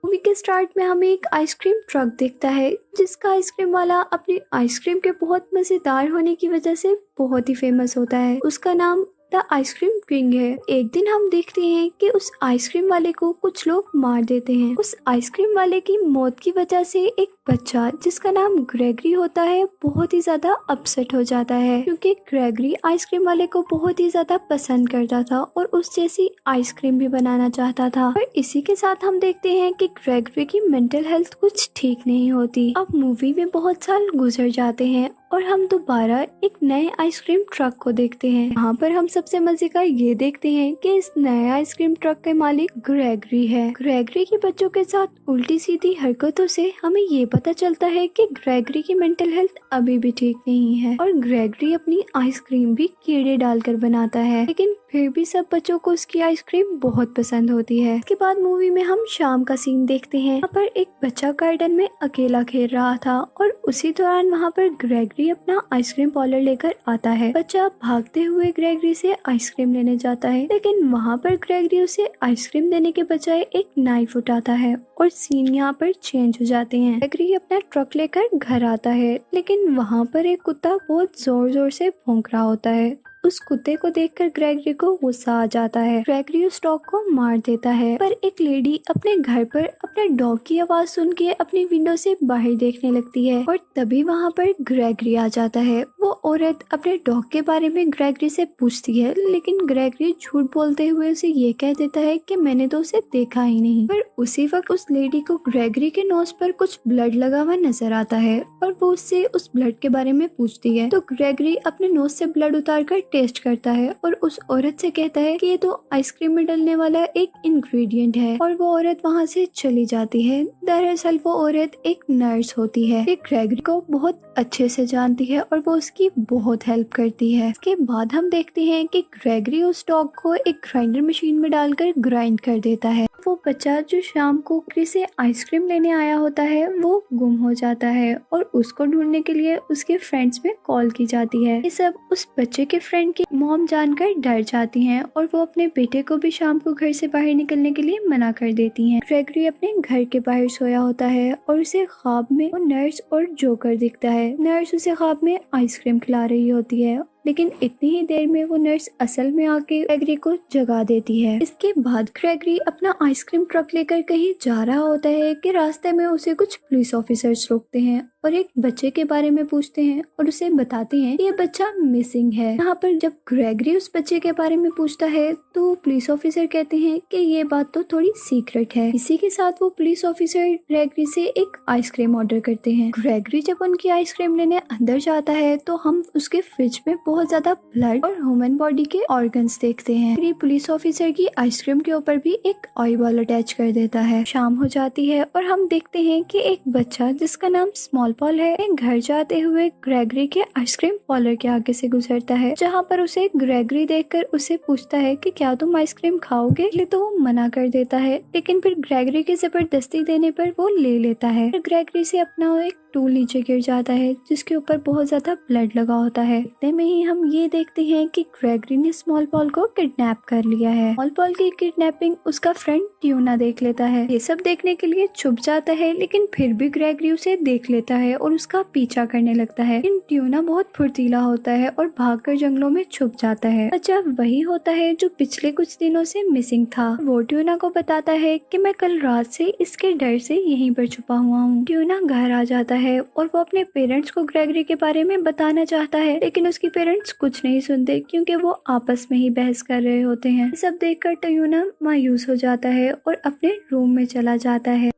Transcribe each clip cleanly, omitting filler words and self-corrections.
Movie के start में हमें एक आइसक्रीम ट्रक दिखता है जिसका आइसक्रीम वाला अपनी आइसक्रीम के बहुत मजेदार होने की वजह से बहुत ही फेमस होता है। उसका नाम द आइसक्रीम किंग है। एक दिन हम देखते हैं कि उस आइसक्रीम वाले को कुछ लोग मार देते हैं। उस आइसक्रीम वाले की मौत की वजह से एक बच्चा जिसका नाम ग्रेगरी होता है बहुत ही ज्यादा अपसेट हो जाता है, क्योंकि ग्रेगरी आइसक्रीम वाले को बहुत ही ज्यादा पसंद करता था और उस जैसी आइसक्रीम भी बनाना चाहता था। और इसी के साथ हम देखते हैं कि ग्रेगरी की मेंटल हेल्थ कुछ ठीक नहीं होती। अब मूवी में बहुत साल गुजर जाते हैं और हम दोबारा एक नए आइसक्रीम ट्रक को देखते हैं। यहाँ पर हम सबसे मजे का ये देखते हैं कि इस नए आइसक्रीम ट्रक के मालिक ग्रेगरी है। ग्रेगरी के बच्चों के साथ उल्टी सीधी हरकतों से हमें ये पता चलता है कि ग्रेगरी की मेंटल हेल्थ अभी भी ठीक नहीं है और ग्रेगरी अपनी आइसक्रीम भी कीड़े डालकर बनाता है, लेकिन फिर भी सब बच्चों को उसकी आइसक्रीम बहुत पसंद होती है। इसके बाद मूवी में हम शाम का सीन देखते हैं। यहाँ पर एक बच्चा गार्डन में अकेला खेल रहा था और उसी दौरान वहाँ पर ग्रेगरी अपना आइसक्रीम पार्लर लेकर आता है। बच्चा भागते हुए ग्रेगरी से आइसक्रीम लेने जाता है, लेकिन वहाँ पर ग्रेगरी उसे आइसक्रीम देने के बजाय एक नाइफ उठाता है और सीन यहाँ पर चेंज हो जाते हैं। ग्रेगरी अपना ट्रक लेकर घर आता है, लेकिन वहाँ पर एक कुत्ता बहुत जोर जोर से भौंक रहा होता है। उस कुत्ते को देखकर ग्रेगरी को गुस्सा आ जाता है। ग्रेगरी उस डॉग को मार देता है, पर एक लेडी अपने घर पर अपने डॉग की आवाज सुन के अपनी विंडो से बाहर देखने लगती है और तभी वहाँ पर ग्रेगरी आ जाता है। वो औरत अपने डॉग के बारे में ग्रेगरी से पूछती है, लेकिन ग्रेगरी झूठ बोलते हुए उसे ये कह देता है कि मैंने तो उसे देखा ही नहीं। पर उसी वक्त उस लेडी को ग्रेगरी के नोज पर कुछ ब्लड लगा हुआ नजर आता है और वो उससे उस ब्लड के बारे में पूछती है। तो ग्रेगरी अपने नोज से ब्लड उतार कर टेस्ट करता है और उस औरत से कहता है कि ये तो आइसक्रीम में डलने वाला एक इंग्रेडिएंट है, और वो औरत वहाँ से चली जाती है। दरअसल वो औरत एक नर्स होती है। ये ग्रेगरी को बहुत अच्छे से जानती है और वो उसकी बहुत हेल्प करती है। इसके बाद हम देखते हैं कि ग्रेगरी उस डॉग को एक ग्राइंडर मशीन में डालकर ग्राइंड कर देता है। वो बच्चा जो शाम को ग्रेगरी से आइसक्रीम लेने आया होता है वो गुम हो जाता है और उसको ढूंढने के लिए उसके फ्रेंड्स में कॉल की जाती है। ये सब उस बच्चे के फ्रेंड की मॉम जानकर डर जाती हैं और वो अपने बेटे को भी शाम को घर से बाहर निकलने के लिए मना कर देती हैं। ग्रेगरी अपने घर के बाहर सोया होता है और उसे ख्वाब में वो नर्स और जोकर दिखता है। नर्स उसे ख्वाब में आइसक्रीम खिला रही होती है, लेकिन इतनी ही देर में वो नर्स असल में आके ग्रेगरी को जगा देती है। इसके बाद ग्रेगरी अपना आइसक्रीम ट्रक लेकर कहीं जा रहा होता है कि रास्ते में उसे कुछ पुलिस ऑफिसर्स रोकते हैं और एक बच्चे के बारे में पूछते हैं और उसे बताते हैं कि ये बच्चा मिसिंग है। यहाँ पर जब ग्रेगरी उस बच्चे के बारे में पूछता है तो पुलिस ऑफिसर कहते हैं कि ये बात तो थोड़ी सीक्रेट है। इसी के साथ वो पुलिस ऑफिसर ग्रेगरी से एक आइसक्रीम ऑर्डर करते हैं। ग्रेगरी जब उनकी आइसक्रीम लेने अंदर जाता है तो हम उसके फ्रिज में बहुत ज्यादा ब्लड और ह्यूमन बॉडी के ऑर्गन्स देखते हैं। पुलिस ऑफिसर की आइसक्रीम के ऊपर भी एक आई बॉल अटैच कर देता है। शाम हो जाती है और हम देखते हैं कि एक बच्चा जिसका नाम स्मॉल पॉल है घर जाते हुए ग्रेगरी के आइसक्रीम पार्लर के आगे से गुजरता है, जहाँ पर उसे ग्रेगरी देखकर उसे पूछता है कि क्या तुम आइसक्रीम खाओगे? तो वो मना कर देता है, लेकिन फिर ग्रेगरी के जबरदस्ती देने पर वो ले लेता है। ग्रेगरी से अपना एक टूल नीचे गिर जाता है जिसके ऊपर बहुत ज्यादा ब्लड लगा होता है। इतने में ही हम ये देखते हैं कि ग्रेगरी ने स्मॉल पॉल को किडनैप कर लिया है। स्मॉल पॉल की किडनैपिंग उसका फ्रेंड ट्यूना देख लेता है। ये सब देखने के लिए छुप जाता है, लेकिन फिर भी ग्रेगरी उसे देख लेता है और उसका पीछा करने लगता है। लेकिन ट्यूना बहुत फुर्तीला होता है और भागकर जंगलों में छुप जाता है। अच्छा, वही होता है जो पिछले कुछ दिनों से मिसिंग था। वो ट्यूना को बताता है कि मैं कल रात से इसके डर से यहीं पर छुपा हुआ हूँ। ट्यूना घर आ जाता है और वो अपने पेरेंट्स को ग्रेगरी के बारे में बताना चाहता है, लेकिन उसकी पेरेंट्स कुछ नहीं सुनते क्योंकि वो आपस में ही बहस कर रहे होते हैं। सब देखकर ट्यूना मायूस हो जाता है और अपने रूम में चला जाता है।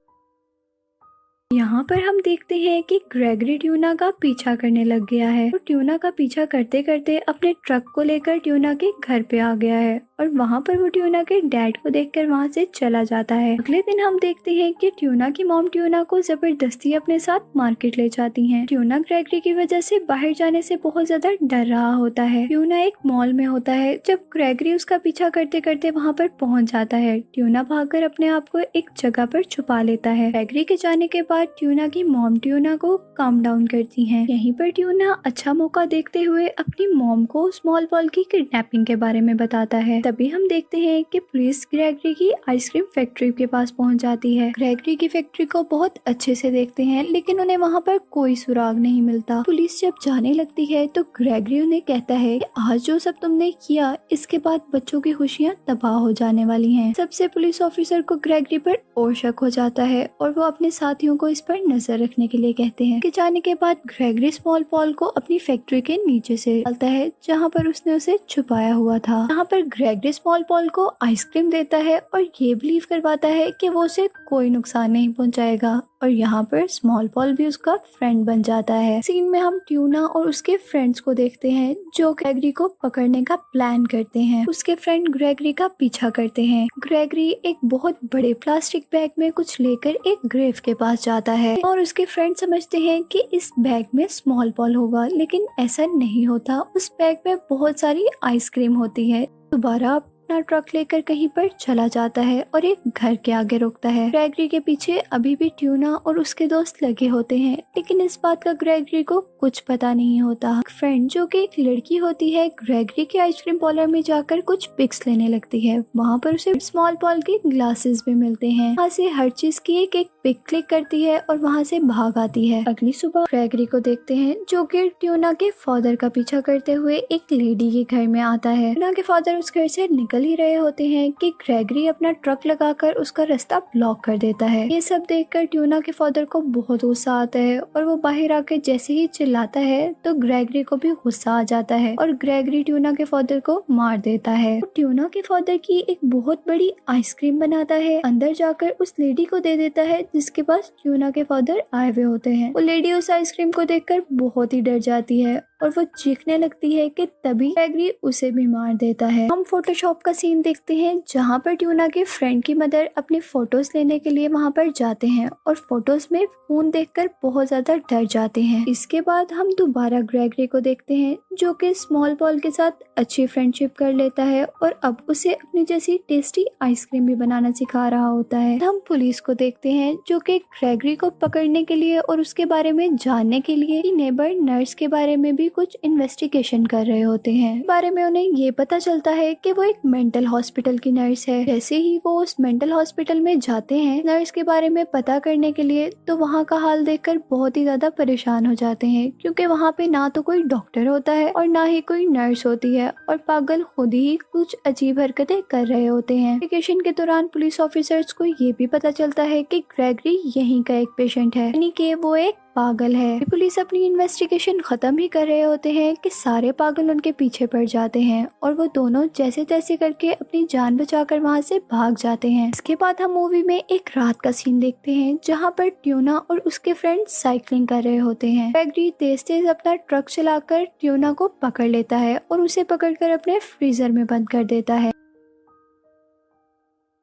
यहाँ पर हम देखते हैं कि ग्रेगरी ट्यूना का पीछा करने लग गया है और ट्यूना का पीछा करते करते अपने ट्रक को लेकर ट्यूना के घर पे आ गया है और वहाँ पर वो ट्यूना के डैड को देखकर वहाँ से चला जाता है। अगले दिन हम देखते हैं कि ट्यूना की मॉम ट्यूना को जबरदस्ती अपने साथ मार्केट ले जाती हैं। ट्यूना ग्रेगरी की वजह से बाहर जाने से बहुत ज्यादा डर रहा होता है। ट्यूना एक मॉल में होता है जब ग्रेगरी उसका पीछा करते करते वहाँ पर पहुँच जाता है। ट्यूना भागकर अपने आप को एक जगह पर छुपा लेता है। ग्रेगरी के जाने के बाद बाद ट्यूना की मॉम ट्यूना को काम डाउन करती हैं। यहीं पर ट्यूना अच्छा मौका देखते हुए अपनी मॉम को स्मॉल पॉल की किडनैपिंग के बारे में बताता है। तभी हम देखते हैं कि पुलिस ग्रेगरी की आइसक्रीम फैक्ट्री के पास पहुंच जाती है। ग्रेगरी की फैक्ट्री को बहुत अच्छे से देखते हैं, लेकिन उन्हें वहाँ पर कोई सुराग नहीं मिलता। पुलिस जब जाने लगती है तो ग्रेगरी उन्हें कहता है कि आज जो सब तुमने किया, इसके बाद बच्चों की खुशियाँ तबाह हो जाने वाली हैं। सबसे पुलिस ऑफिसर को ग्रेगरी पर और शक हो जाता है और वो अपने साथियों को इस पर नजर रखने के लिए कहते हैं। कि जाने के बाद ग्रेगरी स्मॉल पॉल को अपनी फैक्ट्री के नीचे से डालता है, जहाँ पर उसने उसे छुपाया हुआ था। यहाँ पर ग्रेगरी स्मॉल पॉल को आइसक्रीम देता है और ये बिलीव करवाता है कि वो उसे कोई नुकसान नहीं पहुंचाएगा, और यहाँ पर स्मॉल पॉल भी उसका फ्रेंड बन जाता है। सीन में हम ट्यूना और उसके फ्रेंड्स को देखते हैं जो ग्रेगरी को पकड़ने का प्लान करते हैं। उसके फ्रेंड ग्रेगरी का पीछा करते हैं। ग्रेगरी एक बहुत बड़े प्लास्टिक बैग में कुछ लेकर एक ग्रेव के पास जाता है और उसके फ्रेंड समझते हैं कि इस बैग में स्मॉल पॉल होगा, लेकिन ऐसा नहीं होता। उस बैग में बहुत सारी आइसक्रीम होती है। दोबारा अपना ट्रक लेकर कहीं पर चला जाता है और एक घर के आगे रुकता है। ग्रेगरी के पीछे अभी भी ट्यूना और उसके दोस्त लगे होते हैं, लेकिन इस बात का ग्रेगरी को कुछ पता नहीं होता। फ्रेंड जो कि एक लड़की होती है, ग्रेगरी के आइसक्रीम पार्लर में जाकर कुछ पिक्स लेने लगती है। वहाँ पर उसे स्मॉल पॉल के ग्लासेस भी मिलते हैं। वहाँ से हर चीज की एक एक पिक क्लिक करती है और वहाँ से भाग आती है। अगली सुबह ग्रेगरी को देखते हैं जो कि ट्यूना के फादर का पीछा करते हुए एक लेडी के घर में आता है। ट्यूना के फादर उस घर से निकल ही रहे होते हैं कि ग्रेगरी अपना ट्रक लगाकर उसका रास्ता ब्लॉक कर देता है। ये सब देखकर ट्यूना के फादर को बहुत गुस्सा आता है और वो बाहर आकर जैसे ही चिल्लाता है तो ग्रेगरी को भी गुस्सा आ जाता है और ग्रेगरी ट्यूना के फादर को मार देता है। तो ट्यूना के फादर की एक बहुत बड़ी आइसक्रीम बनाता है, अंदर जाकर उस लेडी को दे देता है जिसके पास ट्यूना के फादर आए हुए होते हैं। वो लेडी उस आइसक्रीम को देखकर बहुत ही डर जाती है और वो चीखने लगती है कि तभी ग्रेगरी उसे भी मार देता है। हम फोटोशॉप का सीन देखते हैं जहाँ पर ट्यूना के फ्रेंड की मदर अपने फोटोज लेने के लिए वहाँ पर जाते हैं और फोटोज में खून देखकर बहुत ज्यादा डर जाते हैं। इसके बाद हम दोबारा ग्रेगरी को देखते हैं जो कि स्मॉल पॉल के साथ अच्छी फ्रेंडशिप कर लेता है और अब उसे अपनी जैसी टेस्टी आइसक्रीम भी बनाना सिखा रहा होता है। हम पुलिस को देखते हैं जो कि ग्रेगरी को पकड़ने के लिए और उसके बारे में जानने के लिए नेबर नर्स के बारे में भी कुछ इन्वेस्टिगेशन कर रहे होते हैं। बारे में उन्हें ये पता चलता है कि वो एक मेंटल हॉस्पिटल की नर्स है। जैसे ही वो उस मेंटल हॉस्पिटल में जाते हैं नर्स के बारे में पता करने के लिए, तो वहाँ का हाल देखकर बहुत ही ज्यादा परेशान हो जाते हैं क्योंकि वहाँ पे ना तो कोई डॉक्टर होता है और ना ही कोई नर्स होती है और पागल खुद ही कुछ अजीब हरकतें कर रहे होते हैं। इन्वेस्टिगेशन के दौरान पुलिस ऑफिसर्स को ये भी पता चलता है कि ग्रेगरी यहीं का एक पेशेंट है, यानी कि वो एक पागल है। पुलिस अपनी इन्वेस्टिगेशन खत्म ही कर रहे होते हैं कि सारे पागल उनके पीछे पड़ जाते हैं और वो दोनों जैसे तैसे करके अपनी जान बचाकर वहाँ से भाग जाते हैं। इसके बाद हम मूवी में एक रात का सीन देखते हैं जहाँ पर ट्यूना और उसके फ्रेंड साइकिलिंग कर रहे होते हैं। ग्रेगरी तेज तेज अपना ट्रक चलाकर ट्यूना को पकड़ लेता है और उसे पकड़कर अपने फ्रीजर में बंद कर देता है।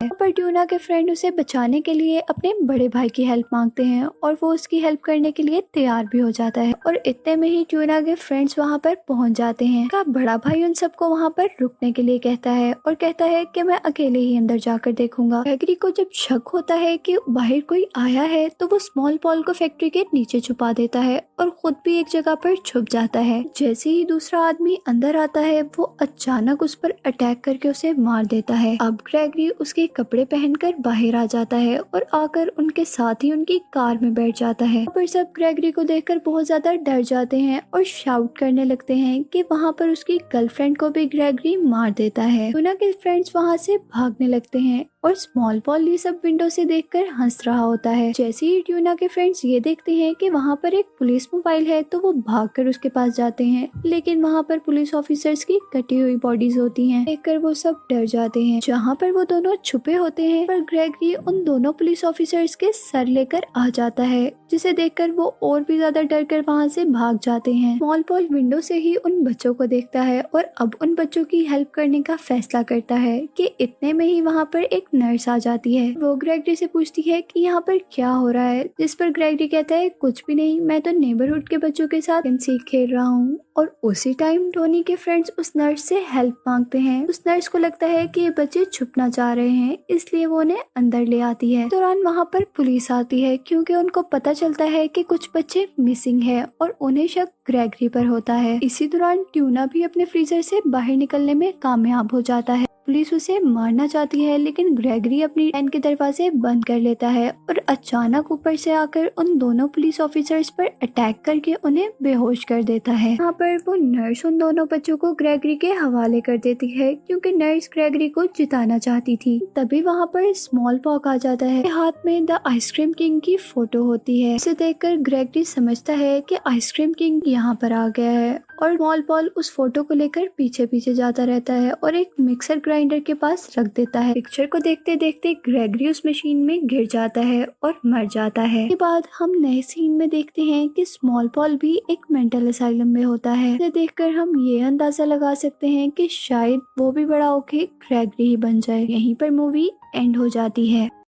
पर ट्यूना के फ्रेंड उसे बचाने के लिए अपने बड़े भाई की हेल्प मांगते हैं और वो उसकी हेल्प करने के लिए तैयार भी हो जाता है और इतने में ही ट्यूना के फ्रेंड्स वहाँ पर पहुँच जाते हैं। का बड़ा भाई उन सबको वहाँ पर रुकने के लिए कहता है और कहता है कि मैं अकेले ही अंदर जाकर देखूंगा। ग्रेगरी को जब शक होता है कि बाहर कोई आया है तो वो स्मॉल पॉल को फैक्ट्री के नीचे छुपा देता है और खुद भी एक जगह पर छुप जाता है। जैसे ही दूसरा आदमी अंदर आता है वो अचानक उस पर अटैक करके उसे मार देता है। अब ग्रेगरी उसके कपड़े पहनकर बाहर आ जाता है और आकर उनके साथ ही उनकी कार में बैठ जाता है। पर सब ग्रेगरी को देखकर बहुत ज्यादा डर जाते हैं और शाउट करने लगते हैं कि वहाँ पर उसकी गर्लफ्रेंड को भी ग्रेगरी मार देता है। ट्यूना के फ्रेंड्स वहाँ से भागने लगते हैं और स्मॉल पॉल ये सब विंडो से देखकर हंस रहा होता है। जैसे ही ट्यूना के फ्रेंड्स ये देखते हैं कि वहाँ पर एक पुलिस मोबाइल है तो वो भागकर उसके पास जाते हैं, लेकिन वहाँ पर पुलिस ऑफिसर्स की कटी हुई बॉडीज होती हैं। देखकर वो सब डर जाते हैं। जहाँ पर वो दोनों छुपे होते हैं पर ग्रेगरी उन दोनों पुलिस ऑफिसर्स के सर लेकर आ जाता है, जिसे देखकर वो और भी ज्यादा डर कर वहाँ से भाग जाते हैं। स्मॉल पॉल विंडो से ही उन बच्चों को देखता है और अब उन बच्चों की हेल्प करने का फैसला करता है कि इतने में ही वहाँ पर एक नर्स आ जाती है। वो ग्रेगरी से पूछती है कि यहाँ पर क्या हो रहा है, जिस पर ग्रेगरी कहता है कुछ भी नहीं, मैं तो नेबरहुड के बच्चों के साथ सीख खेल रहा हूँ। और उसी टाइम टोनी के फ्रेंड्स उस नर्स से हेल्प मांगते हैं। उस नर्स को लगता है कि ये बच्चे छुपना चाह रहे हैं हैं, इसलिए वो उन्हें अंदर ले आती है। दौरान वहाँ पर पुलिस आती है क्योंकि उनको पता चलता है कि कुछ बच्चे मिसिंग है और उन्हें शक ग्रेगरी पर होता है। इसी दौरान ट्यूना भी अपने फ्रीजर से बाहर निकलने में कामयाब हो जाता है। पुलिस उसे मारना चाहती है लेकिन ग्रेगरी अपनी वैन के दरवाजे बंद कर लेता है और अचानक ऊपर से आकर उन दोनों पुलिस ऑफिसर्स पर अटैक करके उन्हें बेहोश कर देता है। यहाँ पर वो नर्स उन दोनों बच्चों को ग्रेगरी के हवाले कर देती है क्योंकि नर्स ग्रेगरी को जिताना चाहती थी। तभी वहाँ पर स्मॉल पॉक आ जाता है। हाथ में द आइसक्रीम किंग की फोटो होती है। इसे देखकर ग्रेगरी समझता है कि आइसक्रीम किंग यहाँ पर आ गया है और स्मॉल पॉल उस फोटो को लेकर पीछे पीछे जाता रहता है और एक मिक्सर ग्राइंडर के पास रख देता है। पिक्चर को देखते देखते ग्रेगरी उस मशीन में गिर जाता है और मर जाता है। इसके बाद हम नए सीन में देखते हैं कि स्मॉल पॉल भी एक मेंटल असाइलम में होता है। इसे देखकर हम ये अंदाजा लगा सकते हैं कि शायद वो भी बड़ा होके ग्रेगरी ही बन जाए। यहीं पर मूवी एंड हो जाती है।